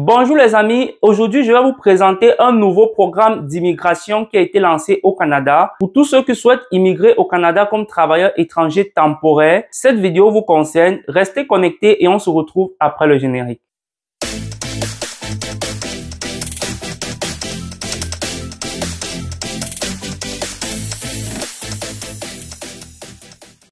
Bonjour les amis, aujourd'hui je vais vous présenter un nouveau programme d'immigration qui a été lancé au Canada. Pour tous ceux qui souhaitent immigrer au Canada comme travailleurs étrangers temporaires, cette vidéo vous concerne. Restez connectés et on se retrouve après le générique.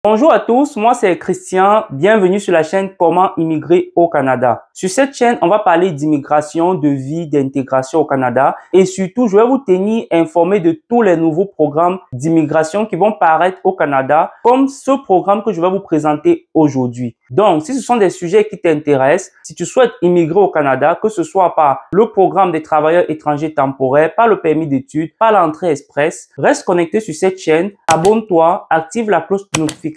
Bonjour à tous, moi c'est Christian, bienvenue sur la chaîne Comment immigrer au Canada. Sur cette chaîne, on va parler d'immigration, de vie, d'intégration au Canada et surtout, je vais vous tenir informé de tous les nouveaux programmes d'immigration qui vont paraître au Canada, comme ce programme que je vais vous présenter aujourd'hui. Donc, si ce sont des sujets qui t'intéressent, si tu souhaites immigrer au Canada, que ce soit par le programme des travailleurs étrangers temporaires, par le permis d'études, par l'entrée express, reste connecté sur cette chaîne, abonne-toi, active la cloche de notification,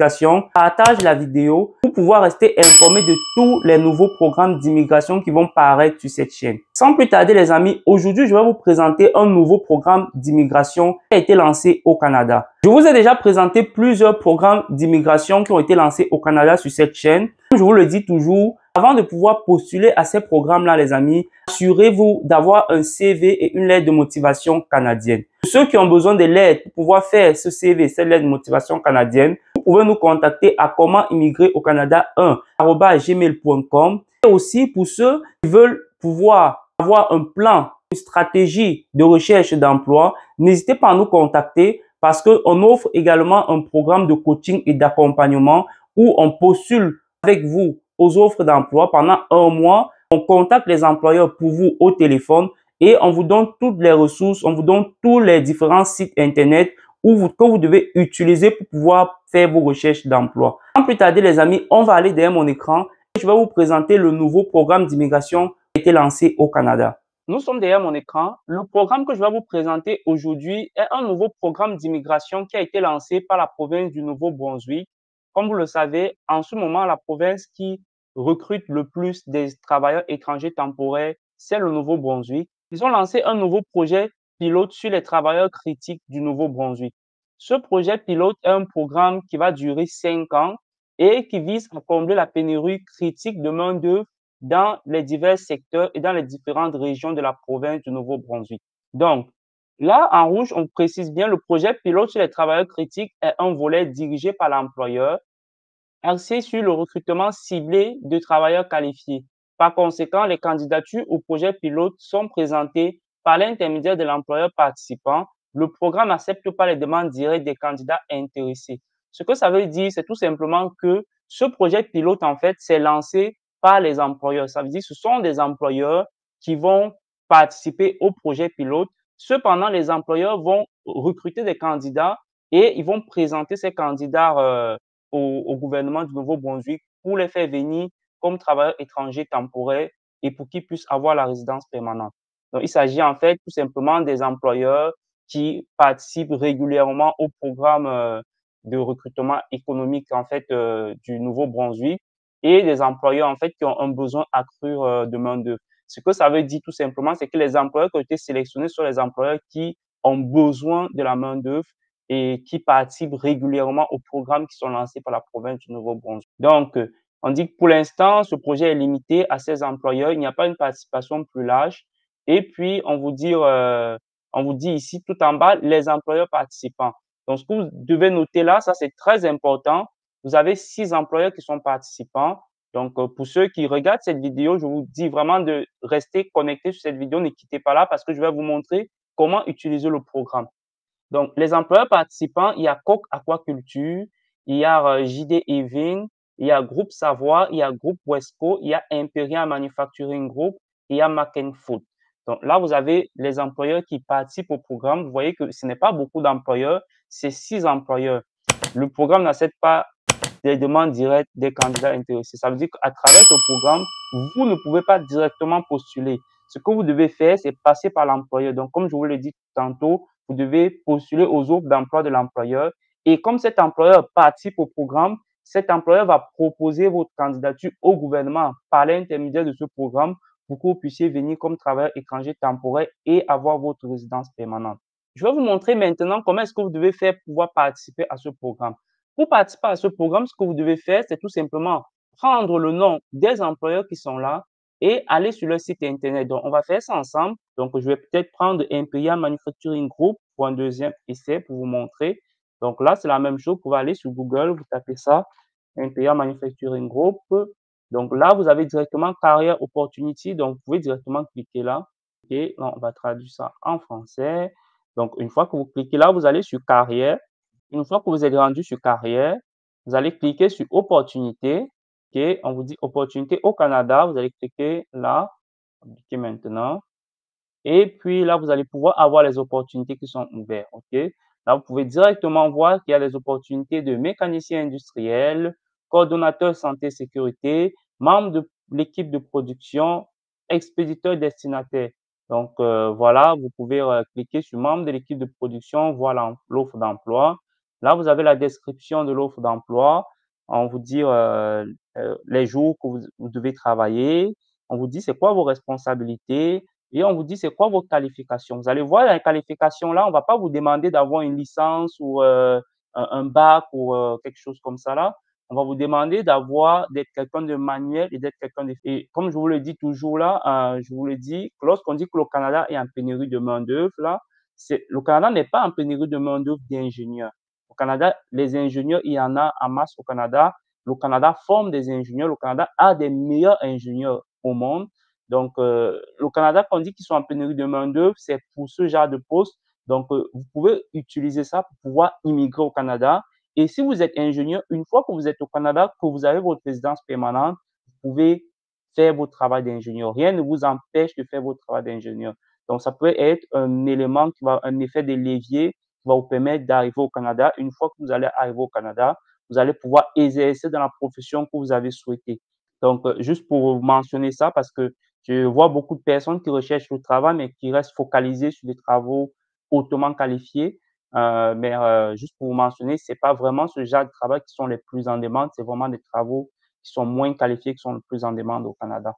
partage la vidéo pour pouvoir rester informé de tous les nouveaux programmes d'immigration qui vont paraître sur cette chaîne. Sans plus tarder les amis, aujourd'hui je vais vous présenter un nouveau programme d'immigration qui a été lancé au Canada. Je vous ai déjà présenté plusieurs programmes d'immigration qui ont été lancés au Canada sur cette chaîne. Comme je vous le dis toujours, avant de pouvoir postuler à ces programmes-là, les amis, assurez-vous d'avoir un CV et une lettre de motivation canadienne. Pour ceux qui ont besoin de l'aide pour pouvoir faire ce CV, cette lettre de motivation canadienne, vous pouvez nous contacter à commentimmigrer-au-canada1@gmail.com. Et aussi pour ceux qui veulent pouvoir avoir un plan, une stratégie de recherche d'emploi, n'hésitez pas à nous contacter parce qu'on offre également un programme de coaching et d'accompagnement où on postule avec vous aux offres d'emploi pendant un mois. On contacte les employeurs pour vous au téléphone et on vous donne toutes les ressources, on vous donne tous les différents sites internet que vous devez utiliser pour pouvoir faire vos recherches d'emploi. Sans plus tarder les amis, on va aller derrière mon écran et je vais vous présenter le nouveau programme d'immigration qui a été lancé au Canada. Nous sommes derrière mon écran. Le programme que je vais vous présenter aujourd'hui est un nouveau programme d'immigration qui a été lancé par la province du Nouveau-Brunswick. Comme vous le savez, en ce moment, la province qui recrute le plus des travailleurs étrangers temporaires, c'est le Nouveau-Brunswick. Ils ont lancé un nouveau projet pilote sur les travailleurs critiques du Nouveau-Brunswick. Ce projet pilote est un programme qui va durer 5 ans et qui vise à combler la pénurie critique de main-d'œuvre dans les divers secteurs et dans les différentes régions de la province du Nouveau-Brunswick. Donc, là, en rouge, on précise bien le projet pilote sur les travailleurs critiques est un volet dirigé par l'employeur, axé sur le recrutement ciblé de travailleurs qualifiés. Par conséquent, les candidatures au projet pilote sont présentées par l'intermédiaire de l'employeur participant. Le programme n'accepte pas les demandes directes des candidats intéressés. Ce que ça veut dire, c'est tout simplement que ce projet pilote, en fait, c'est lancé par les employeurs. Ça veut dire que ce sont des employeurs qui vont participer au projet pilote. Cependant, les employeurs vont recruter des candidats et ils vont présenter ces candidats au gouvernement du Nouveau-Brunswick pour les faire venir comme travailleurs étrangers temporaires et pour qu'ils puissent avoir la résidence permanente. Donc, il s'agit en fait tout simplement des employeurs qui participent régulièrement au programme de recrutement économique en fait du Nouveau-Brunswick et des employeurs en fait qui ont un besoin accru de main-d'œuvre. Ce que ça veut dire tout simplement, c'est que les employeurs qui ont été sélectionnés sont les employeurs qui ont besoin de la main-d'œuvre et qui participent régulièrement aux programmes qui sont lancés par la province du Nouveau-Brunswick. Donc, on dit que pour l'instant, ce projet est limité à ces employeurs. Il n'y a pas une participation plus large. Et puis, on vous dit ici tout en bas les employeurs participants. Donc, ce que vous devez noter là, ça c'est très important. Vous avez 6 employeurs qui sont participants. Donc, pour ceux qui regardent cette vidéo, je vous dis vraiment de rester connectés sur cette vidéo. Ne quittez pas là parce que je vais vous montrer comment utiliser le programme. Donc, les employeurs participants, il y a Coq Aquaculture, il y a JD Eving, il y a Groupe Savoie, il y a Groupe Wesco, il y a Imperial Manufacturing Group, il y a McCain Food. Donc là, vous avez les employeurs qui participent au programme. Vous voyez que ce n'est pas beaucoup d'employeurs, c'est 6 employeurs. Le programme n'accepte pas des demandes directes des candidats intéressés. Ça veut dire qu'à travers ce programme, vous ne pouvez pas directement postuler. Ce que vous devez faire, c'est passer par l'employeur. Donc, comme je vous l'ai dit tantôt, vous devez postuler aux offres d'emploi de l'employeur. Et comme cet employeur participe au programme, cet employeur va proposer votre candidature au gouvernement par l'intermédiaire de ce programme pour que vous puissiez venir comme travailleur étranger temporaire et avoir votre résidence permanente. Je vais vous montrer maintenant comment est-ce que vous devez faire pour pouvoir participer à ce programme. Pour participer à ce programme, ce que vous devez faire, c'est tout simplement prendre le nom des employeurs qui sont là, et aller sur leur site internet. Donc, on va faire ça ensemble. Donc, je vais peut-être prendre Imperial Manufacturing Group pour un deuxième essai pour vous montrer. Donc là, c'est la même chose. Vous pouvez aller sur Google, vous tapez ça, Imperial Manufacturing Group. Donc là, vous avez directement Career Opportunity. Donc, vous pouvez directement cliquer là. Et là, on va traduire ça en français. Donc, une fois que vous cliquez là, vous allez sur Carrière. Une fois que vous êtes rendu sur Carrière, vous allez cliquer sur Opportunité. OK, on vous dit Opportunité au Canada. Vous allez cliquer là, cliquez maintenant. Et puis là, vous allez pouvoir avoir les opportunités qui sont ouvertes. OK, là, vous pouvez directement voir qu'il y a des opportunités de mécanicien industriel, coordonnateur santé sécurité, membre de l'équipe de production, expéditeur destinataire. Donc, voilà, vous pouvez cliquer sur membre de l'équipe de production, voir l'offre d'emploi. Là, vous avez la description de l'offre d'emploi. On vous dit les jours que vous devez travailler. On vous dit c'est quoi vos responsabilités et on vous dit c'est quoi vos qualifications. Vous allez voir les qualifications là, on va pas vous demander d'avoir une licence ou un bac ou quelque chose comme ça là. On va vous demander d'être quelqu'un de manuel et d'être quelqu'un de... Et comme je vous le dis toujours là, je vous le dis, lorsqu'on dit que le Canada est en pénurie de main-d'œuvre là, le Canada n'est pas en pénurie de main-d'œuvre d'ingénieurs. Au Canada, les ingénieurs, il y en a en masse au Canada. Le Canada forme des ingénieurs. Le Canada a des meilleurs ingénieurs au monde. Donc, le Canada, quand on dit qu'ils sont en pénurie de main-d'œuvre, c'est pour ce genre de poste. Donc, vous pouvez utiliser ça pour pouvoir immigrer au Canada. Et si vous êtes ingénieur, une fois que vous êtes au Canada, que vous avez votre résidence permanente, vous pouvez faire votre travail d'ingénieur. Rien ne vous empêche de faire votre travail d'ingénieur. Donc, ça peut être un élément un effet de levier qui va vous permettre d'arriver au Canada. Une fois que vous allez arriver au Canada, vous allez pouvoir exercer dans la profession que vous avez souhaité. Donc, juste pour mentionner ça, parce que je vois beaucoup de personnes qui recherchent le travail, mais qui restent focalisées sur des travaux hautement qualifiés. Juste pour vous mentionner, c'est pas vraiment ce genre de travail qui sont les plus en demande, c'est vraiment des travaux qui sont moins qualifiés qui sont le plus en demande au Canada.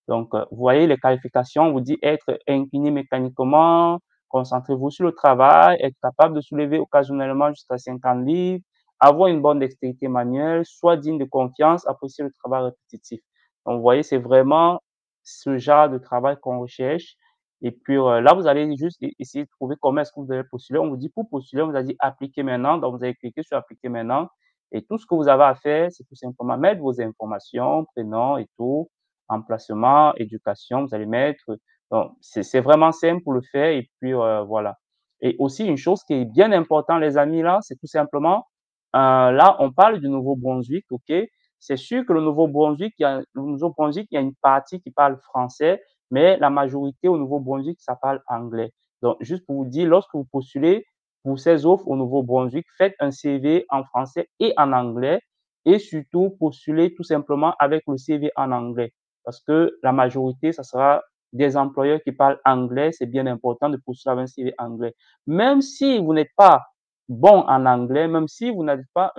Donc, vous voyez les qualifications, on vous dit être incliné mécaniquement, concentrez-vous sur le travail, être capable de soulever occasionnellement jusqu'à 50 livres, avoir une bonne dextérité manuelle, soit digne de confiance, apprécier le travail répétitif. Donc, vous voyez, c'est vraiment ce genre de travail qu'on recherche. Et puis là, vous allez juste essayer de trouver comment est-ce que vous allez postuler. On vous dit pour postuler, on vous a dit appliquer maintenant. Donc, vous allez cliquer sur appliquer maintenant. Et tout ce que vous avez à faire, c'est tout simplement mettre vos informations, prénom et tout, emplacement, éducation, vous allez mettre. Donc, c'est vraiment simple pour le faire et puis voilà. Et aussi, une chose qui est bien importante, les amis, là, c'est tout simplement, là, on parle du Nouveau-Brunswick, OK? C'est sûr que le Nouveau-Brunswick, il y a une partie qui parle français, mais la majorité au Nouveau-Brunswick, ça parle anglais. Donc, juste pour vous dire, lorsque vous postulez pour ces offres au Nouveau-Brunswick, faites un CV en français et en anglais et surtout postulez tout simplement avec le CV en anglais parce que la majorité, ça sera des employeurs qui parlent anglais. C'est bien important de postuler avec un CV anglais. Même si vous n'êtes pas bon en anglais, même si vous n'avez pas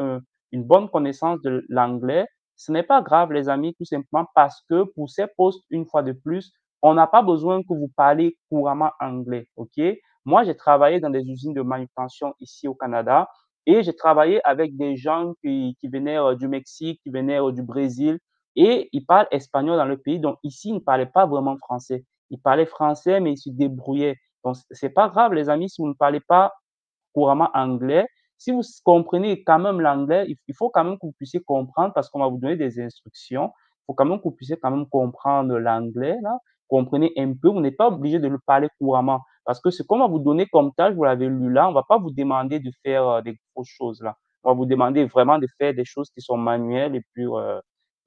une bonne connaissance de l'anglais, ce n'est pas grave, les amis, tout simplement parce que pour ces postes, une fois de plus, on n'a pas besoin que vous parlez couramment anglais, OK? Moi, j'ai travaillé dans des usines de manutention ici au Canada et j'ai travaillé avec des gens qui venaient du Mexique, qui venaient du Brésil et ils parlent espagnol dans le pays. Donc ici, ils ne parlaient pas vraiment français. Ils parlaient français, mais ils se débrouillaient. Donc c'est pas grave, les amis, si vous ne parlez pas couramment anglais. Si vous comprenez quand même l'anglais, il faut quand même que vous puissiez comprendre parce qu'on va vous donner des instructions. Il faut quand même que vous puissiez quand même comprendre l'anglais, là. Comprenez un peu. Vous n'êtes pas obligé de le parler couramment parce que ce qu'on va vous donner comme tâche, vous l'avez lu là, on va pas vous demander de faire des grosses choses là. On va vous demander vraiment de faire des choses qui sont manuelles et puis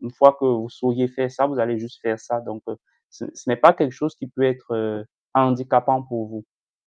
une fois que vous sauriez faire ça, vous allez juste faire ça. Donc, ce n'est pas quelque chose qui peut être handicapant pour vous.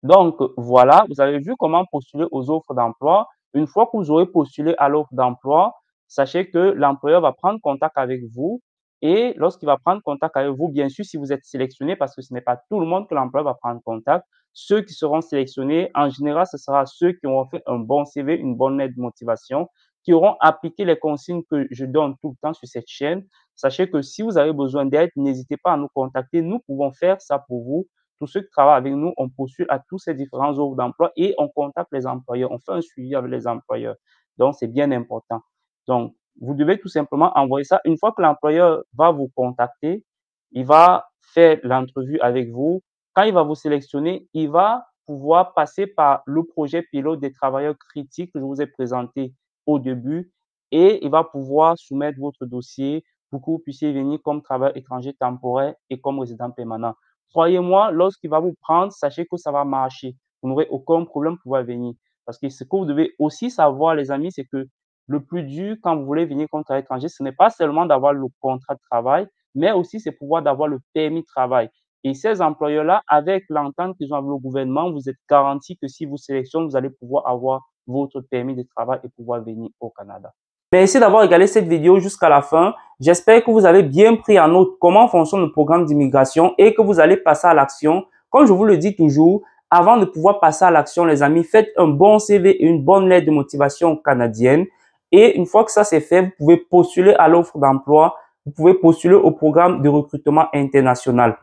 Donc, voilà, vous avez vu comment postuler aux offres d'emploi. Une fois que vous aurez postulé à l'offre d'emploi, sachez que l'employeur va prendre contact avec vous et lorsqu'il va prendre contact avec vous, bien sûr, si vous êtes sélectionné, parce que ce n'est pas tout le monde que l'employeur va prendre contact, ceux qui seront sélectionnés, en général, ce sera ceux qui auront fait un bon CV, une bonne lettre de motivation, qui auront appliqué les consignes que je donne tout le temps sur cette chaîne. Sachez que si vous avez besoin d'aide, n'hésitez pas à nous contacter. Nous pouvons faire ça pour vous. Tous ceux qui travaillent avec nous, on postule à tous ces différents offres d'emploi et on contacte les employeurs. On fait un suivi avec les employeurs. Donc, c'est bien important. Donc, vous devez tout simplement envoyer ça. Une fois que l'employeur va vous contacter, Il va faire l'entrevue avec vous. Quand il va vous sélectionner, il va pouvoir passer par le projet pilote des travailleurs critiques que je vous ai présenté au début et il va pouvoir soumettre votre dossier pour que vous puissiez venir comme travailleur étranger temporaire et comme résident permanent. Croyez-moi, lorsqu'il va vous prendre, sachez que ça va marcher. Vous n'aurez aucun problème pour pouvoir venir. Parce que ce que vous devez aussi savoir, les amis, c'est que le plus dur quand vous voulez venir comme travailleur étranger, ce n'est pas seulement d'avoir le contrat de travail, mais aussi c'est pouvoir d'avoir le permis de travail. Et ces employeurs-là, avec l'entente qu'ils ont avec le gouvernement, vous êtes garanti que si vous sélectionnez, vous allez pouvoir avoir votre permis de travail et pouvoir venir au Canada. Merci d'avoir regardé cette vidéo jusqu'à la fin. J'espère que vous avez bien pris en note comment fonctionne le programme d'immigration et que vous allez passer à l'action. Comme je vous le dis toujours, avant de pouvoir passer à l'action, les amis, faites un bon CV et une bonne lettre de motivation canadienne. Et une fois que ça c'est fait, vous pouvez postuler à l'offre d'emploi. Vous pouvez postuler au programme de recrutement international.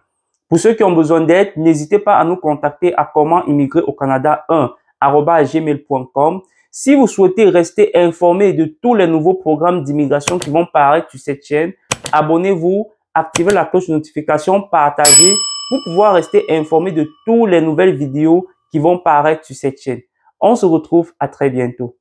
Pour ceux qui ont besoin d'aide, n'hésitez pas à nous contacter à comment immigrer au Canada 1@gmail.com. Si vous souhaitez rester informé de tous les nouveaux programmes d'immigration qui vont paraître sur cette chaîne, abonnez-vous, activez la cloche de notification, partagez pour pouvoir rester informé de toutes les nouvelles vidéos qui vont paraître sur cette chaîne. On se retrouve à très bientôt.